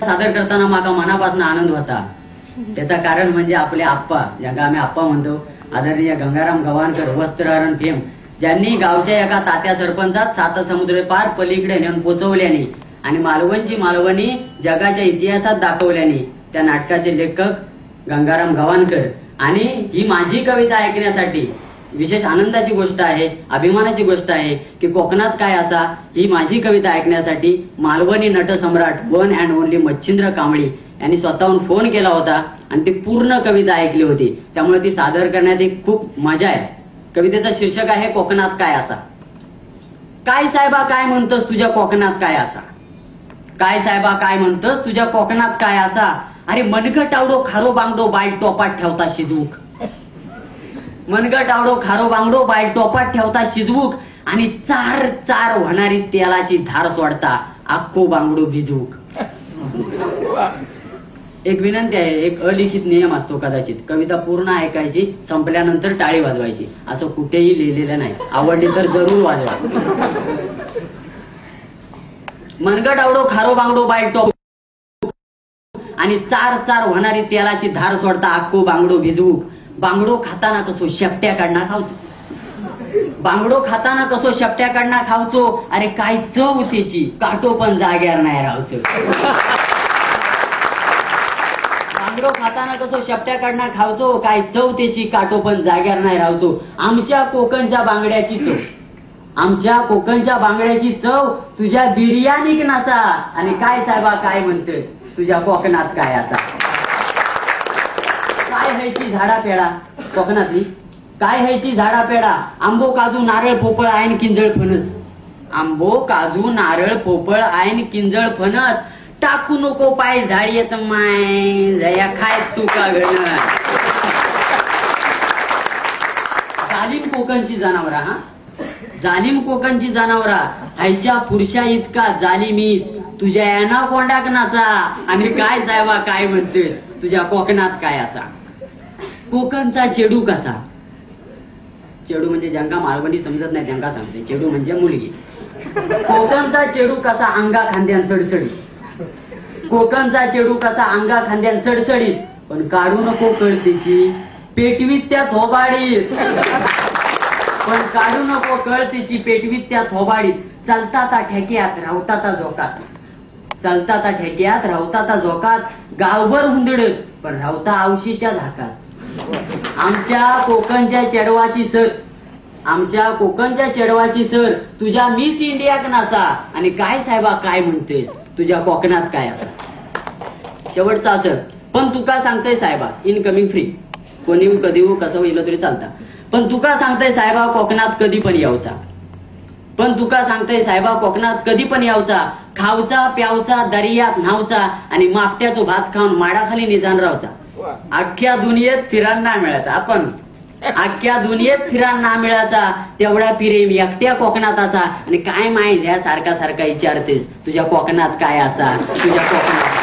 सादर करताना माका मनापासून आनंद होता. त्याचं कारण म्हणजे आपले आप्पा, ज्यांना आम्ही आप्पा म्हणतो, आदरणीय गंगाराम गवाणकर वस्त्रहरण फेम, ज्यांनी गावच्या एका तात्या सरपंचात 7 समुद्र पार पलीकडे नेऊन पोचवल्याने आणि मालवणची मालवणी जगाच्या इतिहासात दाखवल्याने त्या नाटकाचे लेखक गंगाराम गवाणकर. आणि ही माझी कविता ऐकण्यासाठी विशेष आनंदाची गोष्ट आहे, अभिमानाची गोष्ट आहे की कोकणात काय असा ही माझी कविता ऐकण्यासाठी Malvani Natsamrat one and only Machhindra Kambli यांनी स्वतःहून फोन केला होता आणि ती पूर्ण कविता ऐकली होती. त्यामुळे ती सादर करण्यात एक खूप मजा आहे. कवितेचं शीर्षक आहे कोकणात काय असा. काय साहेबा काय म्हणतोस तुझ्या कोकणात काय असा. काय साहेबा काय म्हणतोस तुझ्या कोकणात काय असा. अरे मनगट आवडो खारो बांगडो बाय टोपात ठेवता शिजवूक. मनगट आवडो खारो बांगडो बाय टोपात ठेवता शिजवूक आणि चार चार होणारी तेलाची धार सोडता अख्खो बांगडो भिजवूक. एक विनंती आहे, एक अलिखित नियम असतो कदाचित, कविता पूर्ण ऐकायची, संपल्यानंतर टाळी वाजवायची. असं कुठेही लिहिलेलं नाही. आवडली तर जरूर वाजवा. मनगट आवडो खारो बांगडो बाय टोप आणि चार चार होणारी तेलाची धार सोडता अख्खो बांगडो भिजवूक. बांगडो खाताना कसो शेपट्या काढणा खावचो. बांगडो खाताना कसो शेपट्या काढणा खावचो. अरे काय चव त्याची काटो पण जाग्यार नाही राहतो. बांगडो खाताना कसो शेपट्या काढणा खावचो. काय चव त्याची काटो पण जाग्यार नाही राहतो. आमच्या कोकणच्या बांगड्याची चव, आमच्या कोकणच्या बांगड्याची चव तुझ्या बिर्याणीक नासा. आणि काय साहेबा काय म्हणतेस तुझ्या कोकणात काय आता. काय व्हायची झाडा पेडा कोकणातली, काय व्हायची झाडा पेडा. आंबो काजू नारळ पोपळ आयन किंजळ फणस. आंबो काजू नारळ पोपळ आयन किंजळ फणस. टाकू नको पाय झाडी येत माय जया खाय तू का घडण. जालिम कोकणची जनावरा, हा जालिम कोकणची जनावरा. ह्याच्या पुरुषा इतका जालिमीस तुझ्या याना कोंडाक नाचा. आणि काय साहेबा काय म्हणतेस तुझ्या कोकणात काय असा. कोकणचा चेडू कसा. चेडू म्हणजे ज्यांका मालवणी समजत नाही त्यांना सांगते, चेडू म्हणजे मुलगी. कोकणचा चेडू कसा अंगा खांद्यान चढचढी. कोकणचा चेडू कसा अंगा खांद्यान चढचढीत. पण काढू नको कळतीची पेटवीत त्या थोबाडीत. पण काढू नको कळतीची पेटवीत त्या थोबाडीत. चालताता ठेक्यात रावताता झोकात. चालताता ठेक्यात रावताता झोकात. गावभर हुंदडत पण रावता आवशीच्या धाकात. आमच्या कोकणच्या चेडवाची सर, आमच्या कोकणच्या चेडवाची सर तुझ्या मिस इंडियाक नाचा. आणि काय साहेबा काय म्हणतेस तुझ्या कोकणात काय आता. शेवटचा असर. पण तुका सांगताय साहेबा इनकमिंग फ्री. कोणी कधी कसं येलं तरी चालतं. पण तुका सांगताय साहेबा कोकणात कधी पण यावचा. पण तुका सांगताय साहेबा कोकणात कधी पण यावचा. खावचा प्यावचा दर्यात न्हावचा आणि मापट्याचो भात खाऊन माडाखाली निजान रावचा. अख्ख्या दुनियेत फिरांना मिळायचा. आपण अख्ख्या दुनियेत फिरांना मिळायचा तेवढा प्रेम एकट्या कोकणात असा. आणि काय माहिती ह्या सारखा सारखा विचारतेस तुझ्या कोकणात काय असा. तुझ्या कोकणात